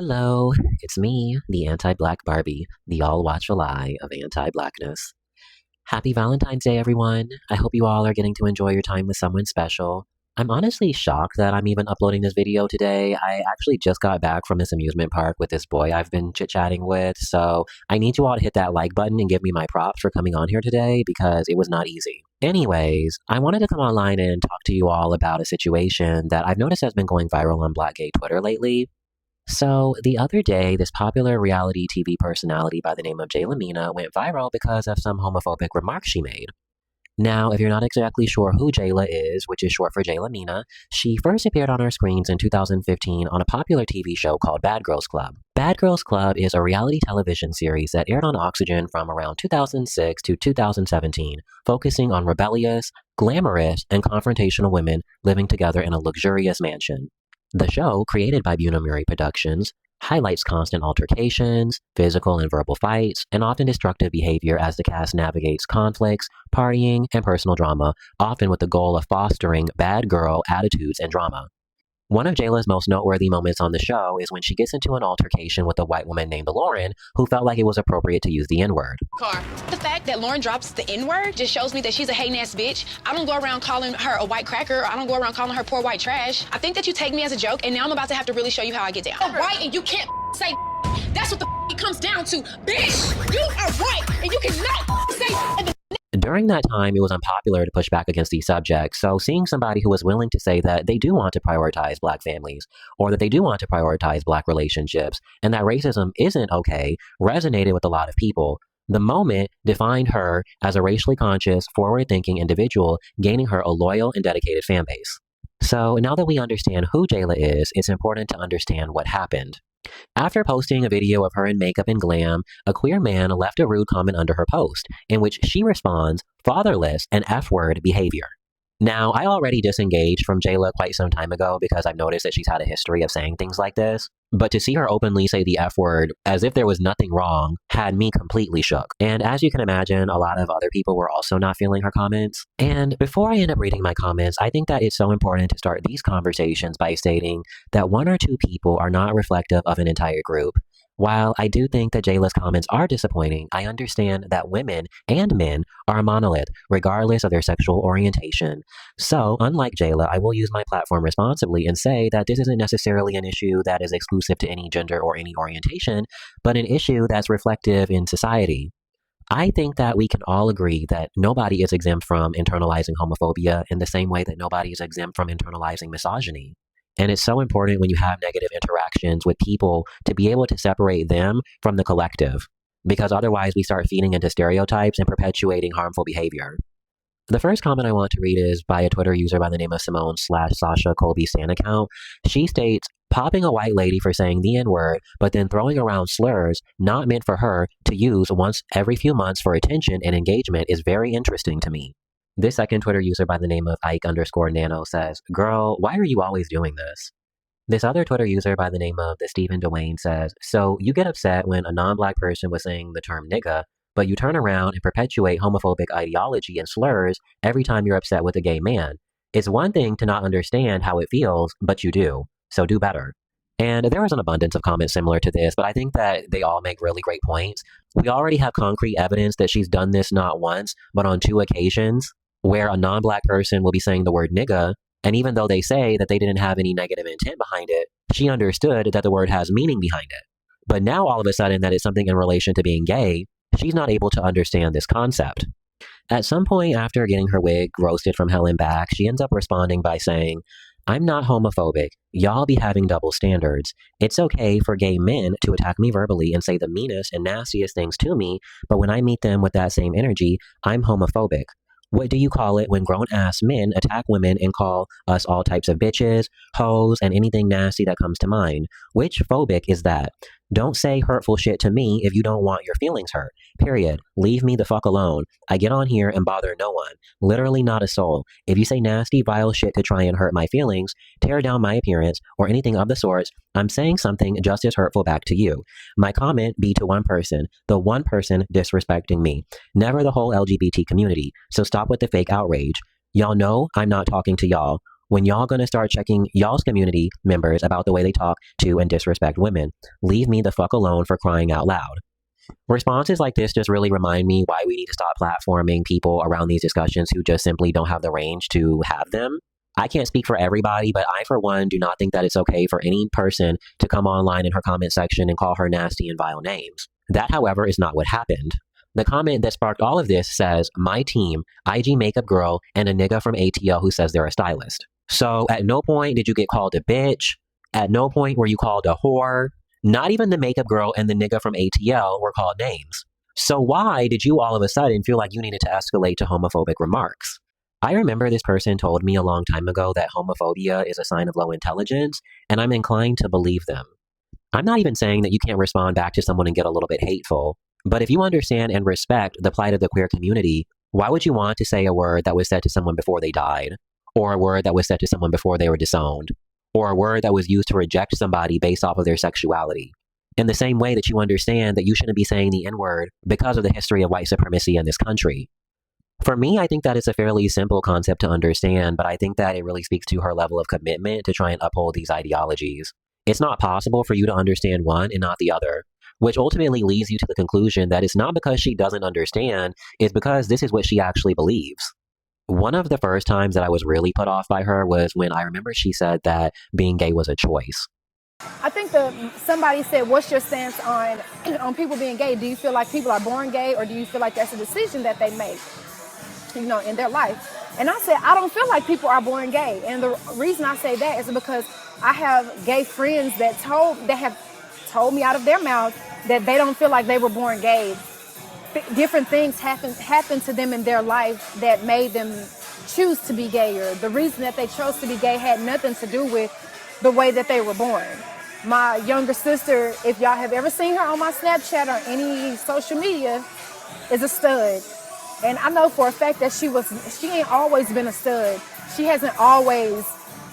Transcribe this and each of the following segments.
Hello, it's me, the anti-black Barbie, the all-watchful eye of anti-blackness. Happy Valentine's Day, everyone. I hope you all are getting to enjoy your time with someone special. I'm honestly shocked that I'm even uploading this video today. I actually just got back from this amusement park with this boy I've been chit-chatting with, so I need you all to hit that like button and give me my props for coming on here today because it was not easy. Anyways, I wanted to come online and talk to you all about a situation that I've noticed has been going viral on Black gay Twitter lately. So, the other day, this popular reality TV personality by the name of Jayla went viral because of some homophobic remarks she made. Now, if you're not exactly sure who Jayla is, which is short for Jayla Mina, she first appeared on our screens in 2015 on a popular TV show called Bad Girls Club. Bad Girls Club is a reality television series that aired on Oxygen from around 2006 to 2017, focusing on rebellious, glamorous, and confrontational women living together in a luxurious mansion. The show, created by Bunim Productions, highlights constant altercations, physical and verbal fights, and often destructive behavior as the cast navigates conflicts, partying, and personal drama, often with the goal of fostering bad girl attitudes and drama. One of Jayla's most noteworthy moments on the show is when she gets into an altercation with a white woman named Lauren, who felt like it was appropriate to use the N-word. The fact that Lauren drops the N-word just shows me that she's a hating-ass bitch. I don't go around calling her a white cracker. I don't go around calling her poor white trash. I think that you take me as a joke, and now I'm about to have to really show you how I get down. You're white, and you can't say that's what the it comes down to. Bitch, you are white, and you cannot say During that time, it was unpopular to push back against these subjects, so seeing somebody who was willing to say that they do want to prioritize Black families, or that they do want to prioritize Black relationships, and that racism isn't okay, resonated with a lot of people. The moment defined her as a racially conscious, forward-thinking individual, gaining her a loyal and dedicated fan base. So now that we understand who Jayla is, it's important to understand what happened. After posting a video of her in makeup and glam, a queer man left a rude comment under her post, in which she responds, "fatherless and F-word behavior." Now, I already disengaged from Jayla quite some time ago because I've noticed that she's had a history of saying things like this, but to see her openly say the F-word as if there was nothing wrong had me completely shook. And as you can imagine, a lot of other people were also not feeling her comments. And before I end up reading my comments, I think that it's so important to start these conversations by stating that one or two people are not reflective of an entire group. While I do think that Jayla's comments are disappointing, I understand that women and men are a monolith, regardless of their sexual orientation. So, unlike Jayla, I will use my platform responsibly and say that this isn't necessarily an issue that is exclusive to any gender or any orientation, but an issue that's reflective in society. I think that we can all agree that nobody is exempt from internalizing homophobia in the same way that nobody is exempt from internalizing misogyny. And it's so important when you have negative interactions with people to be able to separate them from the collective, because otherwise we start feeding into stereotypes and perpetuating harmful behavior. The first comment I want to read is by a Twitter user by the name of Simone/Sasha Colby Stan account. She states, "Popping a white lady for saying the N-word, but then throwing around slurs not meant for her to use once every few months for attention and engagement is very interesting to me." This second Twitter user by the name of Ike_Nano says, "Girl, why are you always doing this?" This other Twitter user by the name of the Stephen Dwayne says, "So you get upset when a non-Black person was saying the term nigga, but you turn around and perpetuate homophobic ideology and slurs every time you're upset with a gay man. It's one thing to not understand how it feels, but you do. So do better." And there is an abundance of comments similar to this, but I think that they all make really great points. We already have concrete evidence that she's done this not once, but on 2 occasions, where a non-Black person will be saying the word nigga, and even though they say that they didn't have any negative intent behind it, she understood that the word has meaning behind it. But now all of a sudden that it's something in relation to being gay, she's not able to understand this concept. At some point after getting her wig roasted from hell and back, she ends up responding by saying, "I'm not homophobic. Y'all be having double standards. It's okay for gay men to attack me verbally and say the meanest and nastiest things to me, but when I meet them with that same energy, I'm homophobic. What do you call it when grown-ass men attack women and call us all types of bitches, hoes, and anything nasty that comes to mind? Which phobic is that? Don't say hurtful shit to me if you don't want your feelings hurt. Period. Leave me the fuck alone. I get on here and bother no one. Literally not a soul. If you say nasty, vile shit to try and hurt my feelings, tear down my appearance, or anything of the sorts, I'm saying something just as hurtful back to you. My comment be to one person, the one person disrespecting me. Never the whole LGBT community. So stop with the fake outrage. Y'all know I'm not talking to y'all. When y'all gonna start checking y'all's community members about the way they talk to and disrespect women? Leave me the fuck alone, for crying out loud. Responses like this just really remind me why we need to stop platforming people around these discussions who just simply don't have the range to have them. I can't speak for everybody, but I, for one, do not think that it's okay for any person to come online in her comment section and call her nasty and vile names. That, however, is not what happened. The comment that sparked all of this says, "My team, IG makeup girl, and a nigga from ATL who says they're a stylist." So at no point did you get called a bitch. At no point were you called a whore. Not even the makeup girl and the nigga from ATL were called names. So why did you all of a sudden feel like you needed to escalate to homophobic remarks? I remember this person told me a long time ago that homophobia is a sign of low intelligence, and I'm inclined to believe them. I'm not even saying that you can't respond back to someone and get a little bit hateful, but if you understand and respect the plight of the queer community, why would you want to say a word that was said to someone before they died? Or a word that was said to someone before they were disowned? Or a word that was used to reject somebody based off of their sexuality? In the same way that you understand that you shouldn't be saying the N-word because of the history of white supremacy in this country. For me, I think that it's a fairly simple concept to understand, but I think that it really speaks to her level of commitment to try and uphold these ideologies. It's not possible for you to understand one and not the other, which ultimately leads you to the conclusion that it's not because she doesn't understand, it's because this is what she actually believes. One of the first times that I was really put off by her was when I remember she said that being gay was a choice. I think somebody said, what's your stance on people being gay? Do you feel like people are born gay, or do you feel like that's a decision that they make, in their life? And I said, I don't feel like people are born gay. And the reason I say that is because I have gay friends that have told me out of their mouth that they don't feel like they were born gay. Different things happened to them in their life that made them choose to be gay, or the reason that they chose to be gay had nothing to do with the way that they were born. My younger sister, if y'all have ever seen her on my Snapchat or any social media, is a stud. And I know for a fact that she ain't always been a stud. She hasn't always,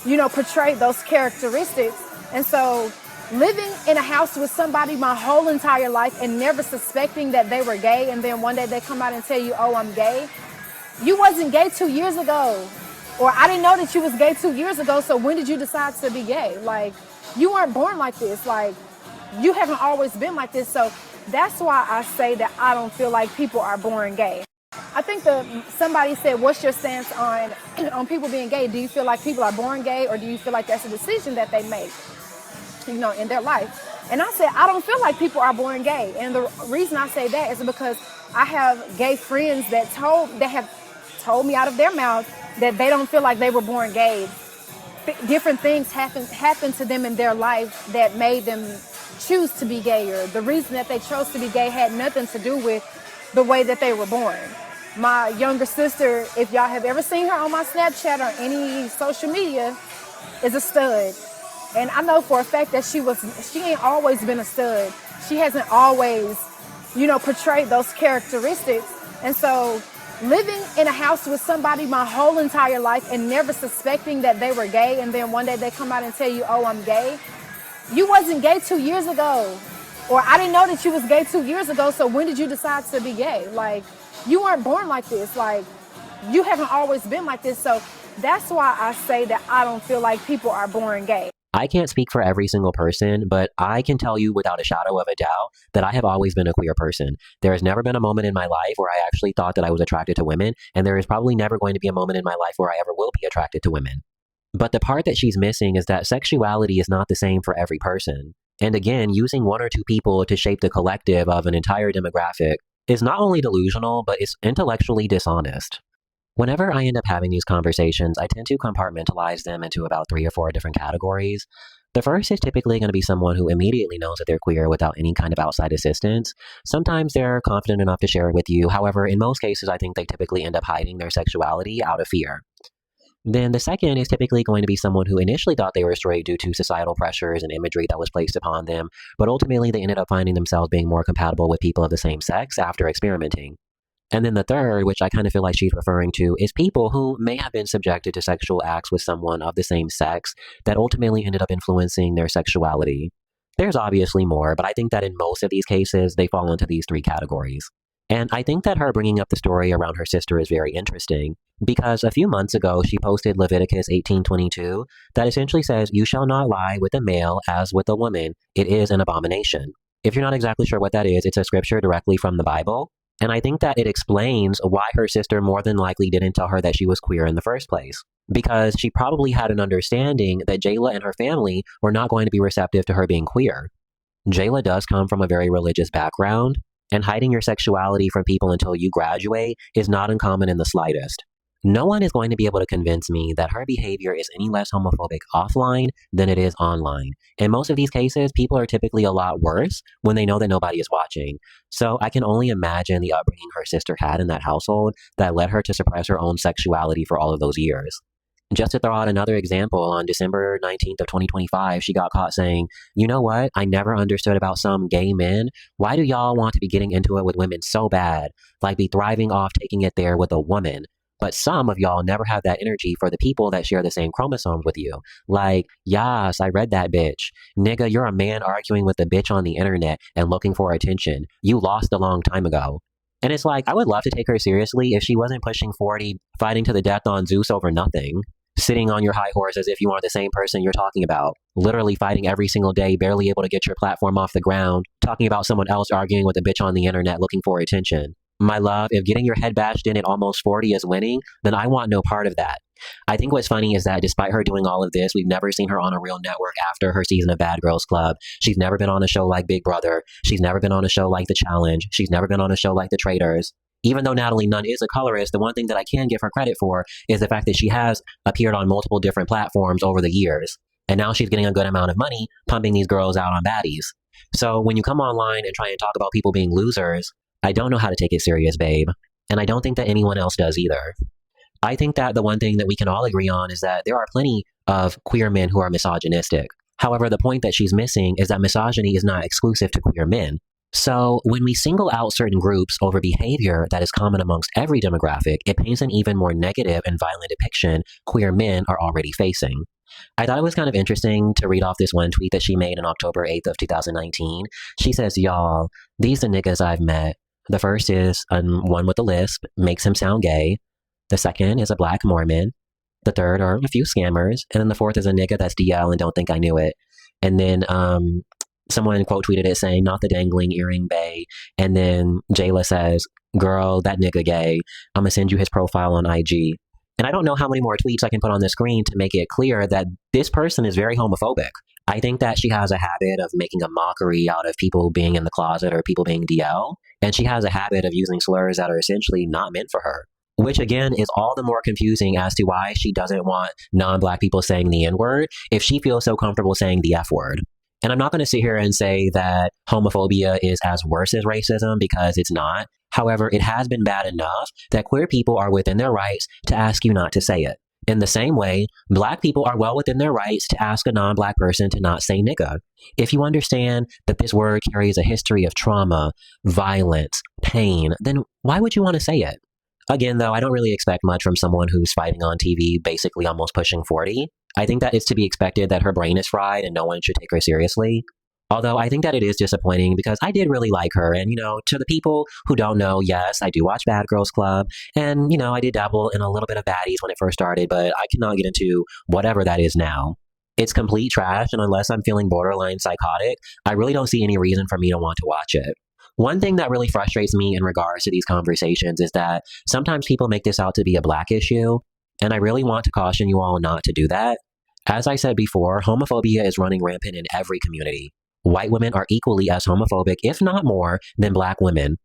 portrayed those characteristics. And so living in a house with somebody my whole entire life and never suspecting that they were gay, and then one day they come out and tell you, oh, I'm gay. You wasn't gay 2 years ago. Or I didn't know that you was gay 2 years ago, so when did you decide to be gay? Like, you weren't born like this. Like, you haven't always been like this. So that's why I say that I don't feel like people are born gay. I think somebody said, what's your stance on people being gay? Do you feel like people are born gay, or do you feel like that's a decision that they make, in their life? And I said, I don't feel like people are born gay. And the reason I say that is because I have gay friends that have told me out of their mouth that they don't feel like they were born gay. Different things happened to them in their life that made them choose to be gay, or the reason that they chose to be gay had nothing to do with the way that they were born. My younger sister, if y'all have ever seen her on my Snapchat or any social media, is a stud. And I know for a fact that she ain't always been a stud. She hasn't always, portrayed those characteristics. And so living in a house with somebody my whole entire life and never suspecting that they were gay, and then one day they come out and tell you, oh, I'm gay. You wasn't gay 2 years ago. Or I didn't know that you was gay 2 years ago, so when did you decide to be gay? Like, you weren't born like this. Like, you haven't always been like this. So that's why I say that I don't feel like people are born gay. I can't speak for every single person, but I can tell you without a shadow of a doubt that I have always been a queer person. There has never been a moment in my life where I actually thought that I was attracted to women, and there is probably never going to be a moment in my life where I ever will be attracted to women. But the part that she's missing is that sexuality is not the same for every person. And again, using one or two people to shape the collective of an entire demographic is not only delusional, but it's intellectually dishonest. Whenever I end up having these conversations, I tend to compartmentalize them into about 3 or 4 different categories. The first is typically going to be someone who immediately knows that they're queer without any kind of outside assistance. Sometimes they're confident enough to share it with you. However, in most cases, I think they typically end up hiding their sexuality out of fear. Then the second is typically going to be someone who initially thought they were straight due to societal pressures and imagery that was placed upon them, but ultimately they ended up finding themselves being more compatible with people of the same sex after experimenting. And then the third, which I kind of feel like she's referring to, is people who may have been subjected to sexual acts with someone of the same sex that ultimately ended up influencing their sexuality. There's obviously more, but I think that in most of these cases, they fall into these 3 categories. And I think that her bringing up the story around her sister is very interesting because a few months ago she posted Leviticus 18:22 that essentially says, "You shall not lie with a male as with a woman. It is an abomination." If you're not exactly sure what that is, it's a scripture directly from the Bible. And I think that it explains why her sister more than likely didn't tell her that she was queer in the first place. Because she probably had an understanding that Jayla and her family were not going to be receptive to her being queer. Jayla does come from a very religious background, and hiding your sexuality from people until you graduate is not uncommon in the slightest. No one is going to be able to convince me that her behavior is any less homophobic offline than it is online. In most of these cases, people are typically a lot worse when they know that nobody is watching. So I can only imagine the upbringing her sister had in that household that led her to suppress her own sexuality for all of those years. Just to throw out another example, on December 19th of 2025, she got caught saying, "You know what? I never understood about some gay men. Why do y'all want to be getting into it with women so bad? Like be thriving off taking it there with a woman. But some of y'all never have that energy for the people that share the same chromosomes with you. Like, yas, I read that bitch. Nigga, you're a man arguing with a bitch on the internet and looking for attention. You lost a long time ago." And it's like, I would love to take her seriously if she wasn't pushing 40, fighting to the death on Zeus over nothing. Sitting on your high horse as if you are the same person you're talking about. Literally fighting every single day, barely able to get your platform off the ground. Talking about someone else arguing with a bitch on the internet looking for attention. My love, if getting your head bashed in at almost 40 is winning, then I want no part of that. I think what's funny is that despite her doing all of this, we've never seen her on a real network after her season of Bad Girls Club. She's never been on a show like Big Brother. She's never been on a show like The Challenge. She's never been on a show like The Traitors. Even though Natalie Nunn is a colorist, the one thing that I can give her credit for is the fact that she has appeared on multiple different platforms over the years. And now she's getting a good amount of money pumping these girls out on Baddies. So when you come online and try and talk about people being losers, I don't know how to take it serious, babe. And I don't think that anyone else does either. I think that the one thing that we can all agree on is that there are plenty of queer men who are misogynistic. However, the point that she's missing is that misogyny is not exclusive to queer men. So when we single out certain groups over behavior that is common amongst every demographic, it paints an even more negative and violent depiction queer men are already facing. I thought it was kind of interesting to read off this one tweet that she made on October 8th of 2019. She says, "Y'all, these the niggas I've met. The first is one with a lisp, makes him sound gay. The second is a black Mormon. The third are a few scammers. And then the fourth is a nigga that's DL and don't think I knew it." And then someone quote tweeted it saying, "Not the dangling earring bae." And then Jayla says, "Girl, that nigga gay. I'm gonna send you his profile on IG." And I don't know how many more tweets I can put on the screen to make it clear that this person is very homophobic. I think that she has a habit of making a mockery out of people being in the closet or people being DL. And she has a habit of using slurs that are essentially not meant for her. Which again is all the more confusing as to why she doesn't want non-black people saying the N-word if she feels so comfortable saying the F-word. And I'm not going to sit here and say that homophobia is as worse as racism because it's not. However, it has been bad enough that queer people are within their rights to ask you not to say it. In the same way, black people are well within their rights to ask a non-black person to not say nigga. If you understand that this word carries a history of trauma, violence, pain, then why would you want to say it? Again, though, I don't really expect much from someone who's fighting on TV, basically almost pushing 40. I think that it's to be expected that her brain is fried and no one should take her seriously. Although I think that it is disappointing because I did really like her. And, to the people who don't know, yes, I do watch Bad Girls Club. And, I did dabble in a little bit of Baddies when it first started, but I cannot get into whatever that is now. It's complete trash. And unless I'm feeling borderline psychotic, I really don't see any reason for me to want to watch it. One thing that really frustrates me in regards to these conversations is that sometimes people make this out to be a black issue. And I really want to caution you all not to do that. As I said before, homophobia is running rampant in every community. White women are equally as homophobic, if not more, than black women.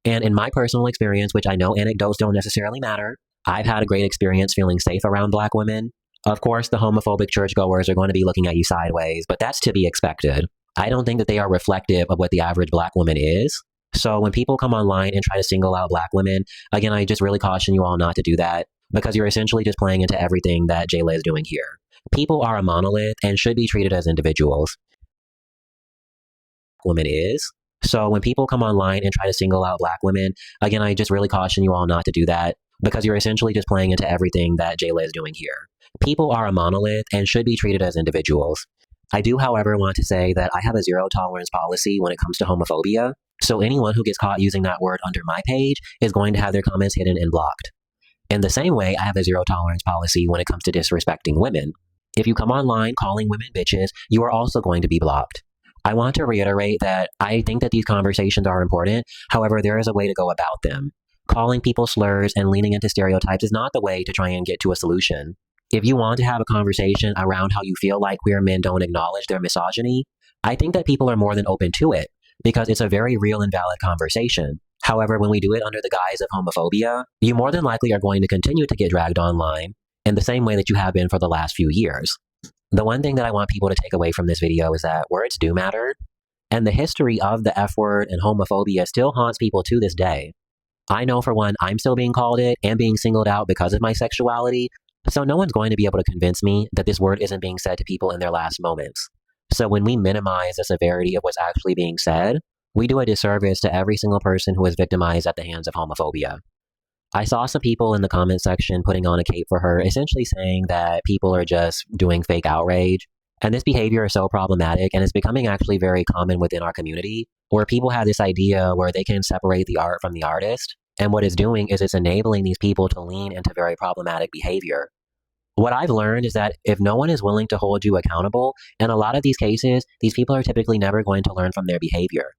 And in my personal experience, which I know anecdotes don't necessarily matter, I've had a great experience feeling safe around black women. Of course, the homophobic churchgoers are going to be looking at you sideways, but that's to be expected. I don't think that they are reflective of what the average black woman is. So when people come online and try to single out black women, again, I just really caution you all not to do that because you're essentially just playing into everything that Jayla is doing here. People are a monolith and should be treated as individuals. Woman is. So when people come online and try to single out black women, again, I just really caution you all not to do that because you're essentially just playing into everything that Jayla is doing here. People are a monolith and should be treated as individuals. I do, however, want to say that I have a zero tolerance policy when it comes to homophobia. So anyone who gets caught using that word under my page is going to have their comments hidden and blocked. In the same way, I have a zero tolerance policy when it comes to disrespecting women. If you come online calling women bitches, you are also going to be blocked. I want to reiterate that I think that these conversations are important. However, there is a way to go about them. Calling people slurs and leaning into stereotypes is not the way to try and get to a solution. If you want to have a conversation around how you feel like queer men don't acknowledge their misogyny, I think that people are more than open to it because it's a very real and valid conversation. However, when we do it under the guise of homophobia, you more than likely are going to continue to get dragged online in the same way that you have been for the last few years. The one thing that I want people to take away from this video is that words do matter, and the history of the F word and homophobia still haunts people to this day. I know for one, I'm still being called it and being singled out because of my sexuality, so no one's going to be able to convince me that this word isn't being said to people in their last moments. So when we minimize the severity of what's actually being said, we do a disservice to every single person who is victimized at the hands of homophobia. I saw some people in the comment section putting on a cape for her, essentially saying that people are just doing fake outrage. And this behavior is so problematic, and it's becoming actually very common within our community, where people have this idea where they can separate the art from the artist. And what it's doing is it's enabling these people to lean into very problematic behavior. What I've learned is that if no one is willing to hold you accountable, in a lot of these cases, these people are typically never going to learn from their behavior.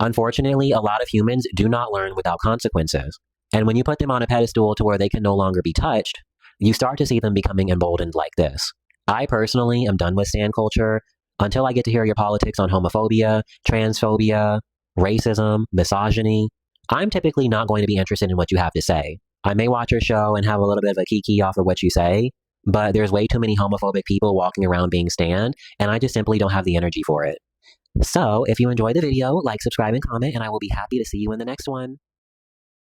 Unfortunately, a lot of humans do not learn without consequences. And when you put them on a pedestal to where they can no longer be touched, you start to see them becoming emboldened like this. I personally am done with stan culture until I get to hear your politics on homophobia, transphobia, racism, misogyny. I'm typically not going to be interested in what you have to say. I may watch your show and have a little bit of a kiki off of what you say, but there's way too many homophobic people walking around being stan, and I just simply don't have the energy for it. So, if you enjoyed the video, like, subscribe, and comment, and I will be happy to see you in the next one.